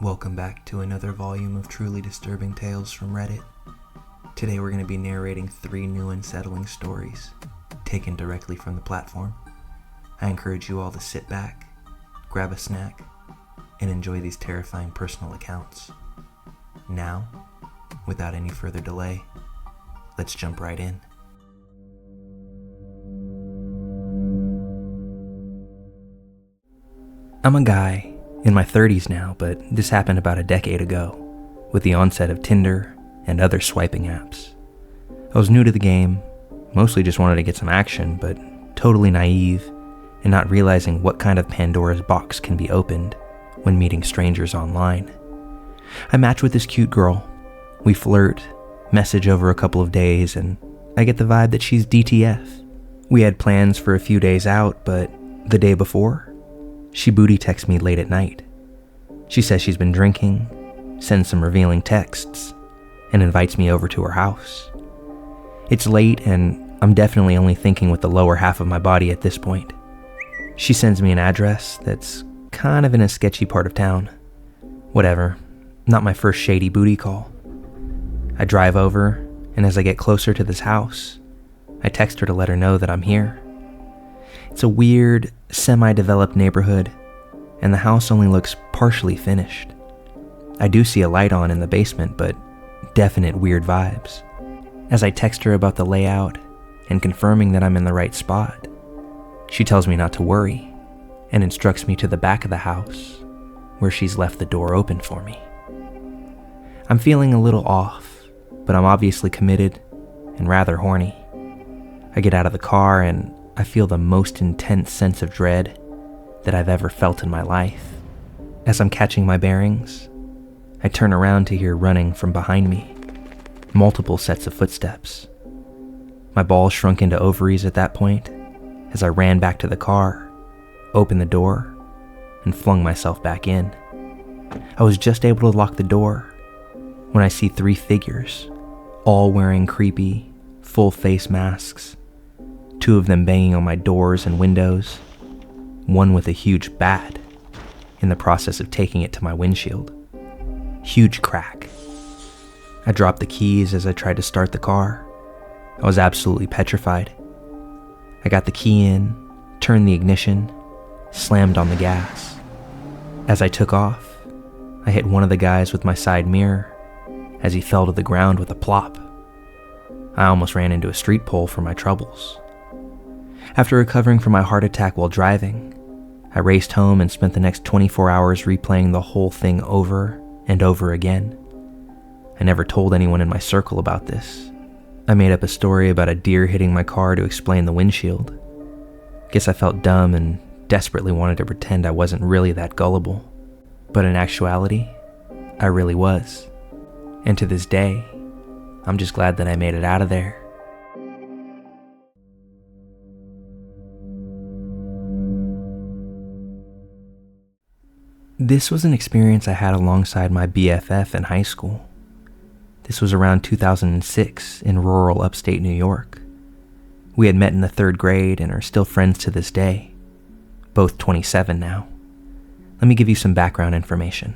Welcome back to another volume of truly disturbing tales from Reddit. Today we're going to be narrating 3 new unsettling stories, taken directly from the platform. I encourage you all to sit back, grab a snack, and enjoy these terrifying personal accounts. Now, without any further delay, let's jump right in. I'm a guy in my 30s now, but this happened about a decade ago, with the onset of Tinder and other swiping apps. I was new to the game, mostly just wanted to get some action, but totally naive and not realizing what kind of Pandora's box can be opened when meeting strangers online. I match with this cute girl. We flirt, message over a couple of days, and I get the vibe that she's DTF. We had plans for a few days out, but the day before, she booty texts me late at night. She says she's been drinking, sends some revealing texts, and invites me over to her house. It's late and I'm definitely only thinking with the lower half of my body at this point. She sends me an address that's kind of in a sketchy part of town. Whatever, not my first shady booty call. I drive over, and as I get closer to this house, I text her to let her know that I'm here. It's a weird, semi-developed neighborhood, and the house only looks partially finished. I do see a light on in the basement, but definite weird vibes. As I text her about the layout and confirming that I'm in the right spot, she tells me not to worry and instructs me to the back of the house, where she's left the door open for me. I'm feeling a little off, but I'm obviously committed and rather horny. I get out of the car and I feel the most intense sense of dread that I've ever felt in my life. As I'm catching my bearings, I turn around to hear running from behind me, multiple sets of footsteps. My balls shrunk into ovaries at that point as I ran back to the car, opened the door, and flung myself back in. I was just able to lock the door when I see 3 figures, all wearing creepy, full face masks. 2 of them banging on my doors and windows, one with a huge bat, in the process of taking it to my windshield. Huge crack. I dropped the keys as I tried to start the car. I was absolutely petrified. I got the key in, turned the ignition, slammed on the gas. As I took off, I hit one of the guys with my side mirror as he fell to the ground with a plop. I almost ran into a street pole for my troubles. After recovering from my heart attack while driving, I raced home and spent the next 24 hours replaying the whole thing over and over again. I never told anyone in my circle about this. I made up a story about a deer hitting my car to explain the windshield. Guess I felt dumb and desperately wanted to pretend I wasn't really that gullible. But in actuality, I really was. And to this day, I'm just glad that I made it out of there. This was an experience I had alongside my BFF in high school. This was around 2006 in rural upstate New York. We had met in the 3rd grade and are still friends to this day, both 27 now. Let me give you some background information.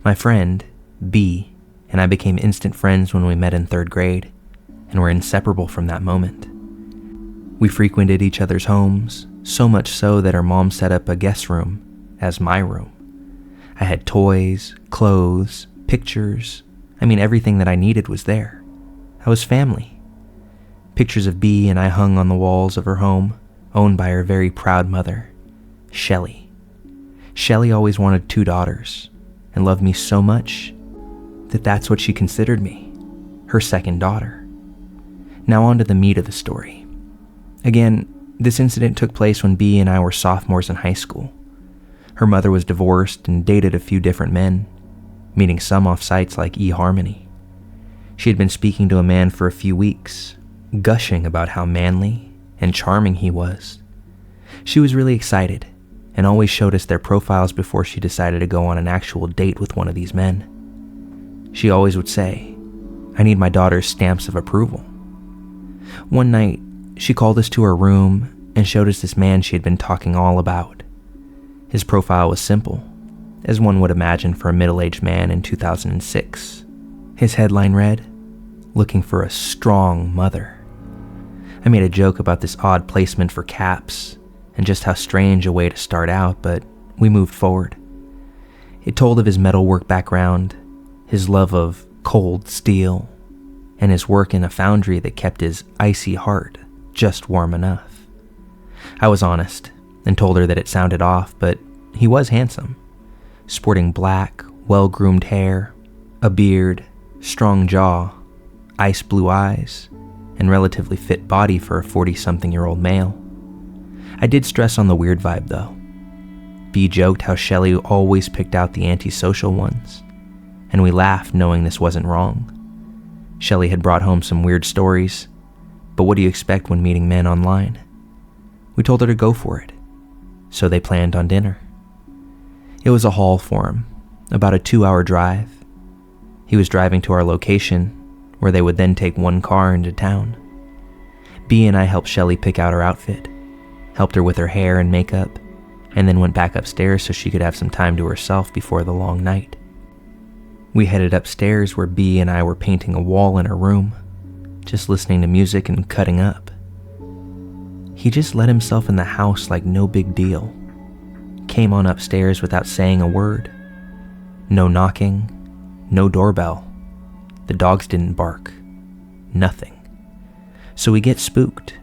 My friend, B, and I became instant friends when we met in 3rd grade, and were inseparable from that moment. We frequented each other's homes, so much so that her mom set up a guest room as my room. I had toys, clothes, pictures. Everything that I needed was there. I was family. Pictures of B and I hung on the walls of her home, owned by her very proud mother, Shelley. Shelley always wanted 2 daughters, and loved me so much that that's what she considered me, her second daughter. Now on to the meat of the story. Again, this incident took place when B and I were sophomores in high school. Her mother was divorced and dated a few different men, meeting some off sites like eHarmony. She had been speaking to a man for a few weeks, gushing about how manly and charming he was. She was really excited and always showed us their profiles before she decided to go on an actual date with one of these men. She always would say, "I need my daughter's stamps of approval." One night, she called us to her room and showed us this man she had been talking all about. His profile was simple, as one would imagine for a middle-aged man in 2006. His headline read, "Looking for a strong mother." I made a joke about this odd placement for caps and just how strange a way to start out, but we moved forward. It told of his metalwork background, his love of cold steel, and his work in a foundry that kept his icy heart just warm enough. I was honest and told her that it sounded off, but he was handsome, sporting black, well-groomed hair, a beard, strong jaw, ice blue eyes, and relatively fit body for a 40-something-year-old male. I did stress on the weird vibe, though. B joked how Shelley always picked out the antisocial ones, and we laughed knowing this wasn't wrong. Shelley had brought home some weird stories, but what do you expect when meeting men online? We told her to go for it, so they planned on dinner. It was a haul for him, about a 2-hour drive. He was driving to our location, where they would then take one car into town. B and I helped Shelley pick out her outfit, helped her with her hair and makeup, and then went back upstairs so she could have some time to herself before the long night. We headed upstairs where B and I were painting a wall in her room, just listening to music and cutting up. He just let himself in the house like no big deal. Came on upstairs without saying a word. No knocking, no doorbell. The dogs didn't bark. Nothing. So we get spooked,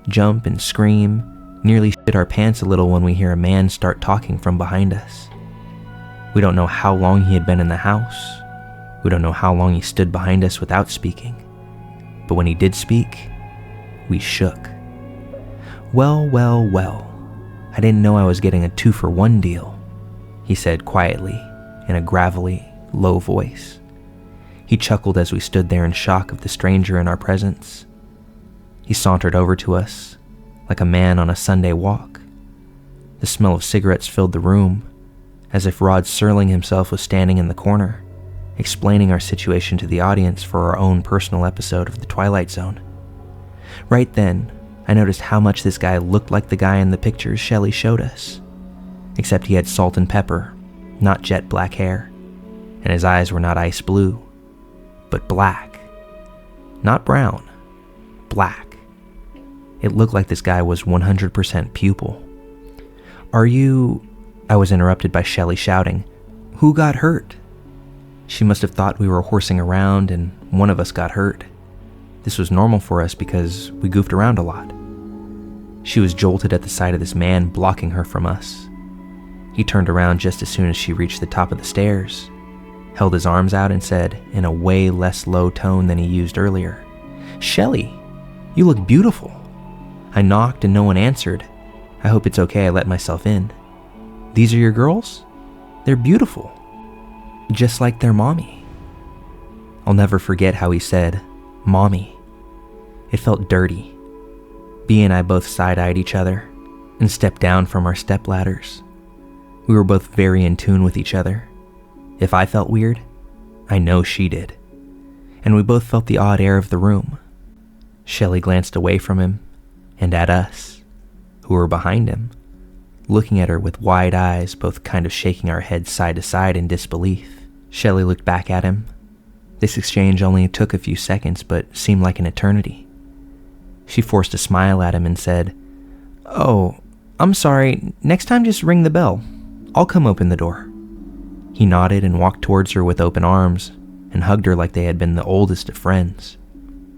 jump and scream, nearly shit our pants a little when we hear a man start talking from behind us. We don't know how long he had been in the house. We don't know how long he stood behind us without speaking. But when he did speak, we shook. Well, I didn't know I was getting a 2-for-1 deal, he said quietly in a gravelly, low voice. He chuckled as we stood there in shock of the stranger in our presence. He sauntered over to us, like a man on a Sunday walk. The smell of cigarettes filled the room, as if Rod Serling himself was standing in the corner, explaining our situation to the audience for our own personal episode of The Twilight Zone. Right then, I noticed how much this guy looked like the guy in the pictures Shelley showed us, except he had salt and pepper, not jet black hair, and his eyes were not ice blue, but black. Not brown, black. It looked like this guy was 100% pupil. I was interrupted by Shelley shouting, "Who got hurt?" She must have thought we were horsing around and one of us got hurt. This was normal for us because we goofed around a lot. She was jolted at the sight of this man blocking her from us. He turned around just as soon as she reached the top of the stairs, held his arms out and said, in a way less low tone than he used earlier, "Shelley, you look beautiful." I knocked and no one answered. I hope it's okay I let myself in. "These are your girls? They're beautiful. Just like their mommy." I'll never forget how he said, "Mommy." It felt dirty. B and I both side-eyed each other and stepped down from our stepladders. We were both very in tune with each other. If I felt weird, I know she did. And we both felt the odd air of the room. Shelley glanced away from him and at us, who were behind him, looking at her with wide eyes, both kind of shaking our heads side to side in disbelief. Shelley looked back at him. This exchange only took a few seconds, but seemed like an eternity. She forced a smile at him and said, "Oh, I'm sorry. Next time just ring the bell. I'll come open the door." He nodded and walked towards her with open arms and hugged her like they had been the oldest of friends.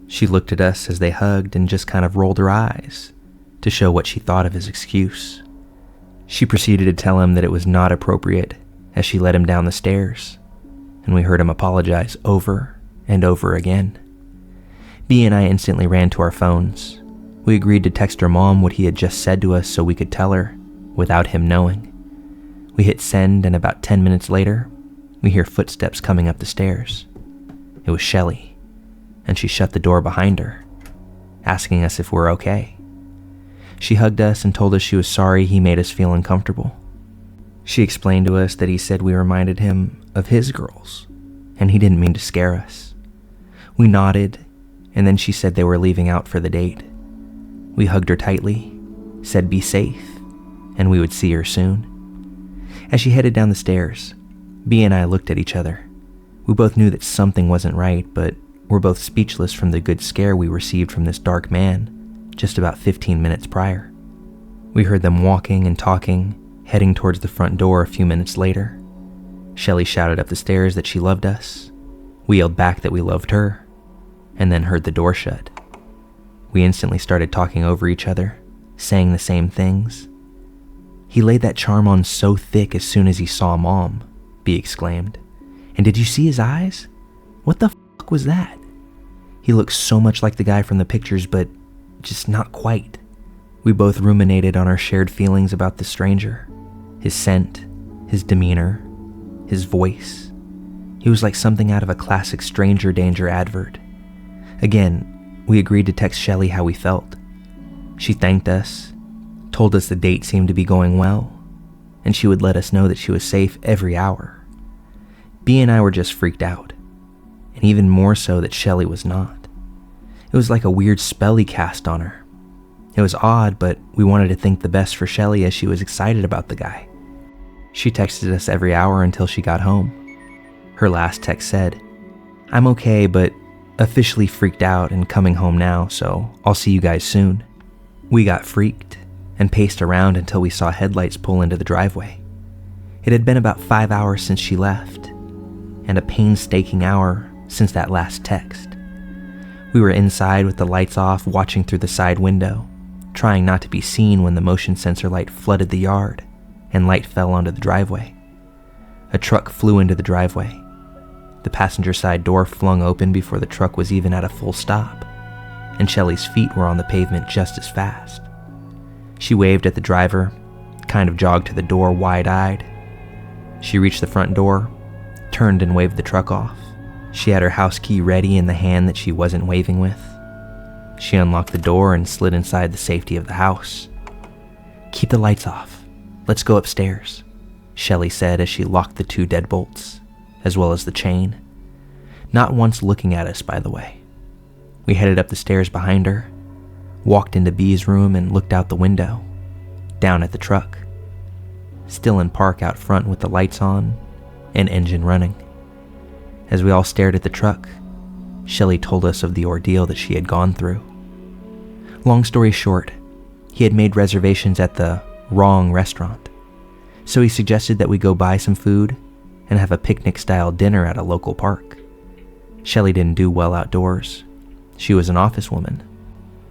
She looked at us as they hugged and just kind of rolled her eyes to show what she thought of his excuse. She proceeded to tell him that it was not appropriate as she led him down the stairs, and we heard him apologize over and over again. B and I instantly ran to our phones. We agreed to text her mom what he had just said to us so we could tell her without him knowing. We hit send, and about 10 minutes later, we hear footsteps coming up the stairs. It was Shelley, and she shut the door behind her, asking us if we're okay. She hugged us and told us she was sorry he made us feel uncomfortable. She explained to us that he said we reminded him of his girls, and he didn't mean to scare us. We nodded, and then she said they were leaving out for the date. We hugged her tightly, said be safe, and we would see her soon. As she headed down the stairs, Bea and I looked at each other. We both knew that something wasn't right, but we're both speechless from the good scare we received from this dark man just about 15 minutes prior. We heard them walking and talking, heading towards the front door a few minutes later. Shelley shouted up the stairs that she loved us. We yelled back that we loved her, and then heard the door shut. We instantly started talking over each other, saying the same things. "He laid that charm on so thick as soon as he saw Mom," Bea exclaimed. "And did you see his eyes? What the fuck was that? He looks so much like the guy from the pictures, but just not quite." We both ruminated on our shared feelings about the stranger. His scent, his demeanor, his voice. He was like something out of a classic stranger danger advert. Again, we agreed to text Shelley how we felt. She thanked us, told us the date seemed to be going well, and she would let us know that she was safe every hour. Bea and I were just freaked out, and even more so that Shelley was not. It was like a weird spell he cast on her. It was odd, but we wanted to think the best for Shelley as she was excited about the guy. She texted us every hour until she got home. Her last text said, "I'm okay, but officially freaked out and coming home now, so I'll see you guys soon." We got freaked and paced around until we saw headlights pull into the driveway. It had been about 5 hours since she left, and a painstaking hour since that last text. We were inside with the lights off, watching through the side window, trying not to be seen when the motion sensor light flooded the yard and light fell onto the driveway. A truck flew into the driveway. The passenger side door flung open before the truck was even at a full stop, and Shelley's feet were on the pavement just as fast. She waved at the driver, kind of jogged to the door wide-eyed. She reached the front door, turned and waved the truck off. She had her house key ready in the hand that she wasn't waving with. She unlocked the door and slid inside the safety of the house. "Keep the lights off. Let's go upstairs," Shelley said as she locked the 2 deadbolts, as well as the chain. Not once looking at us, by the way. We headed up the stairs behind her, walked into Bea's room and looked out the window, down at the truck, still in park out front with the lights on and engine running. As we all stared at the truck, Shelley told us of the ordeal that she had gone through. Long story short, he had made reservations at the wrong restaurant, so he suggested that we go buy some food and have a picnic-style dinner at a local park. Shelley didn't do well outdoors. She was an office woman,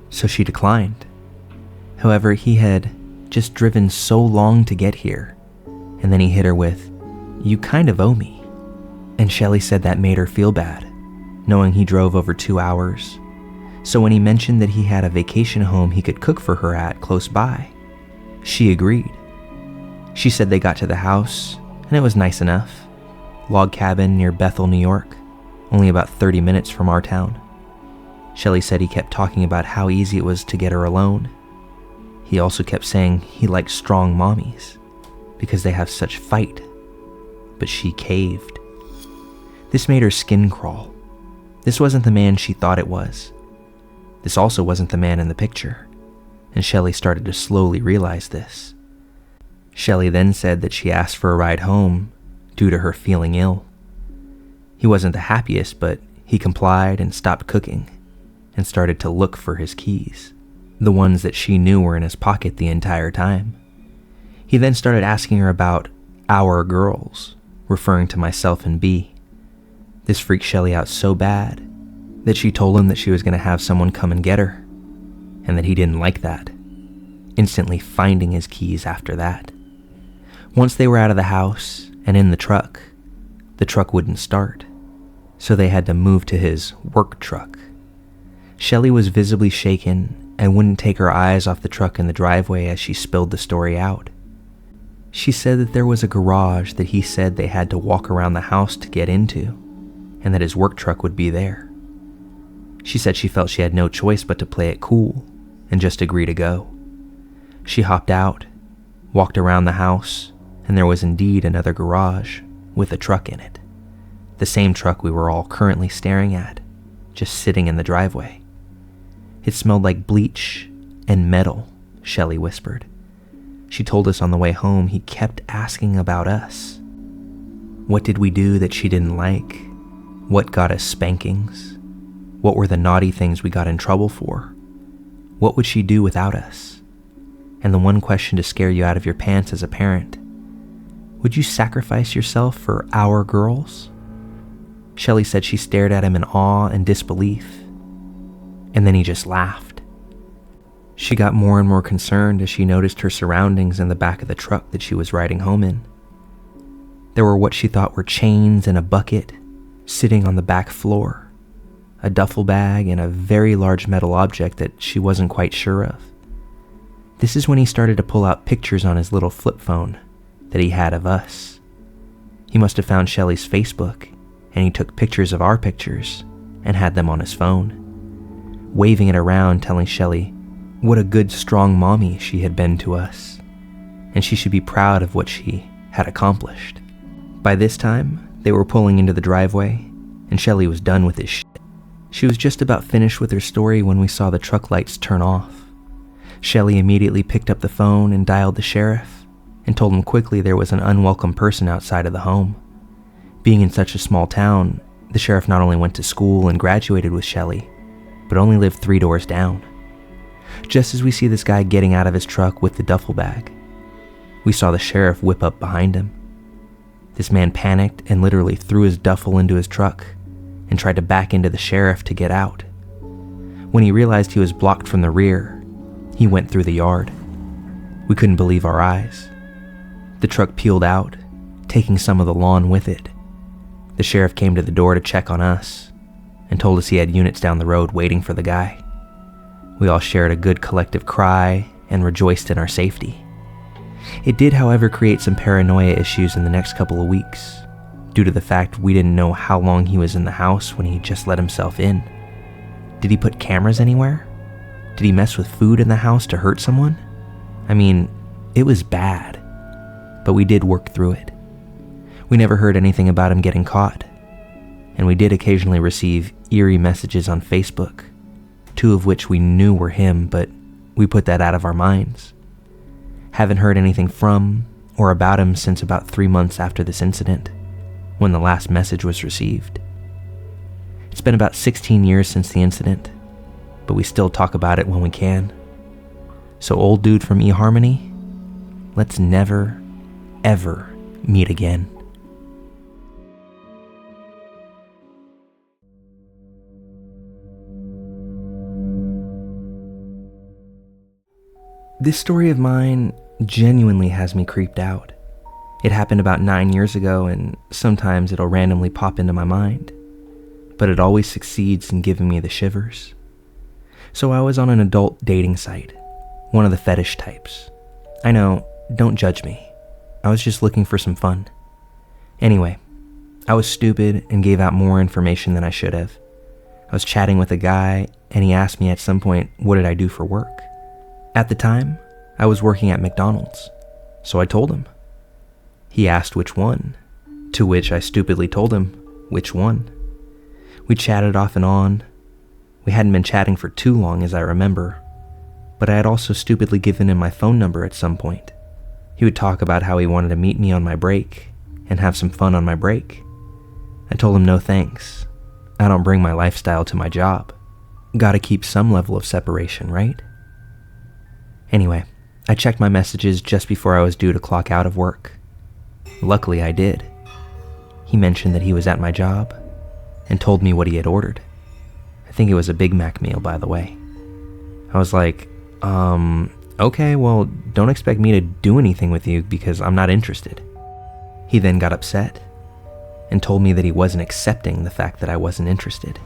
so she declined. However, he had just driven so long to get here, and then he hit her with, "You kind of owe me." And Shelley said that made her feel bad, knowing he drove over 2 hours. So when he mentioned that he had a vacation home he could cook for her at close by, she agreed. She said they got to the house, and it was nice enough. Log cabin near Bethel, New York, only about 30 minutes from our town. Shelley said he kept talking about how easy it was to get her alone. He also kept saying he liked strong mommies because they have such fight, but she caved. This made her skin crawl. This wasn't the man she thought it was. This also wasn't the man in the picture, and Shelley started to slowly realize this. Shelley then said that she asked for a ride home due to her feeling ill. He wasn't the happiest, but he complied and stopped cooking and started to look for his keys, the ones that she knew were in his pocket the entire time. He then started asking her about our girls, referring to myself and Bea. This freaked Shelley out so bad that she told him that she was going to have someone come and get her, and that he didn't like that, instantly finding his keys after that. Once they were out of the house and in the truck wouldn't start, so they had to move to his work truck. Shelley was visibly shaken and wouldn't take her eyes off the truck in the driveway as she spilled the story out. She said that there was a garage that he said they had to walk around the house to get into, and that his work truck would be there. She said she felt she had no choice but to play it cool and just agree to go. She hopped out, walked around the house, and there was indeed another garage with a truck in it. The same truck we were all currently staring at, just sitting in the driveway. It smelled like bleach and metal, Shelley whispered. She told us on the way home he kept asking about us. What did we do that she didn't like? What got us spankings? What were the naughty things we got in trouble for? What would she do without us? And the one question to scare you out of your pants as a parent: would you sacrifice yourself for our girls? Shelley said she stared at him in awe and disbelief, and then he just laughed. She got more and more concerned as she noticed her surroundings in the back of the truck that she was riding home in. There were what she thought were chains and a bucket sitting on the back floor, a duffel bag, and a very large metal object that she wasn't quite sure of. This is when he started to pull out pictures on his little flip phone that he had of us. He must have found Shelley's Facebook, and he took pictures of our pictures and had them on his phone, waving it around, telling Shelley what a good, strong mommy she had been to us, and she should be proud of what she had accomplished. By this time, they were pulling into the driveway, and Shelley was done with his shit. She was just about finished with her story when we saw the truck lights turn off. Shelley immediately picked up the phone and dialed the sheriff, and told him quickly there was an unwelcome person outside of the home. Being in such a small town, the sheriff not only went to school and graduated with Shelley, but only lived 3 doors down. Just as we see this guy getting out of his truck with the duffel bag, we saw the sheriff whip up behind him. This man panicked and literally threw his duffel into his truck and tried to back into the sheriff to get out. When he realized he was blocked from the rear, he went through the yard. We couldn't believe our eyes. The truck peeled out, taking some of the lawn with it. The sheriff came to the door to check on us and told us he had units down the road waiting for the guy. We all shared a good collective cry and rejoiced in our safety. It did, however, create some paranoia issues in the next couple of weeks, due to the fact we didn't know how long he was in the house when he just let himself in. Did he put cameras anywhere? Did he mess with food in the house to hurt someone? I mean, it was bad, but we did work through it. We never heard anything about him getting caught, and we did occasionally receive eerie messages on Facebook, 2 of which we knew were him, but we put that out of our minds. Haven't heard anything from or about him since about 3 months after this incident, when the last message was received. It's been about 16 years since the incident, but we still talk about it when we can. So old dude from eHarmony, let's never, ever meet again. This story of mine genuinely has me creeped out. It happened about 9 years ago, and sometimes it'll randomly pop into my mind, but it always succeeds in giving me the shivers. So I was on an adult dating site, one of the fetish types. I know, don't judge me. I was just looking for some fun. Anyway, I was stupid and gave out more information than I should have. I was chatting with a guy, and he asked me at some point, what did I do for work? At the time, I was working at McDonald's, so I told him. He asked which one, to which I stupidly told him which one. We chatted off and on. We hadn't been chatting for too long, as I remember, but I had also stupidly given him my phone number at some point. He would talk about how he wanted to meet me on my break and have some fun on my break. I told him no thanks. I don't bring my lifestyle to my job. Gotta keep some level of separation, right? Anyway, I checked my messages just before I was due to clock out of work. Luckily, I did. He mentioned that he was at my job and told me what he had ordered. I think it was a Big Mac meal, by the way. I was like, okay, well, don't expect me to do anything with you because I'm not interested. He then got upset and told me that he wasn't accepting the fact that I wasn't interested.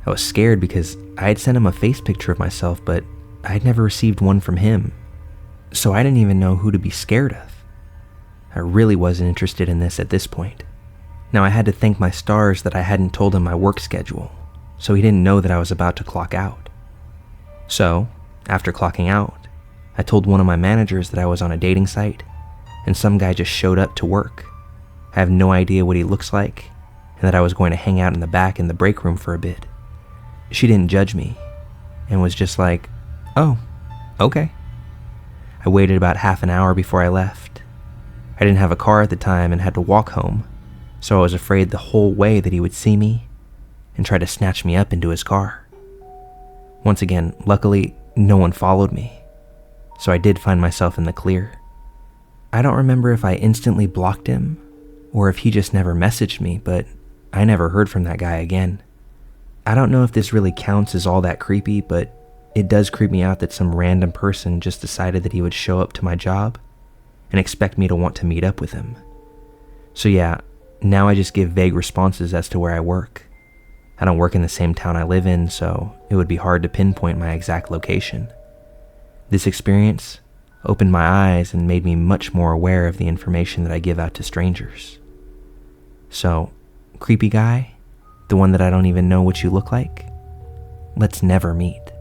I was scared because I had sent him a face picture of myself, but I had never received one from him, so I didn't even know who to be scared of. I really wasn't interested in this at this point. Now I had to thank my stars that I hadn't told him my work schedule, so he didn't know that I was about to clock out. So, after clocking out, I told one of my managers that I was on a dating site, and some guy just showed up to work. I have no idea what he looks like, and that I was going to hang out in the back in the break room for a bit. She didn't judge me, and was just like, oh, okay. I waited about half an hour before I left. I didn't have a car at the time and had to walk home, so I was afraid the whole way that he would see me and try to snatch me up into his car. Once again, luckily, no one followed me, so I did find myself in the clear. I don't remember if I instantly blocked him or if he just never messaged me, but I never heard from that guy again. I don't know if this really counts as all that creepy, but it does creep me out that some random person just decided that he would show up to my job and expect me to want to meet up with him. So yeah, now I just give vague responses as to where I work. I don't work in the same town I live in, so it would be hard to pinpoint my exact location. This experience opened my eyes and made me much more aware of the information that I give out to strangers. So, creepy guy, the one that I don't even know what you look like, let's never meet.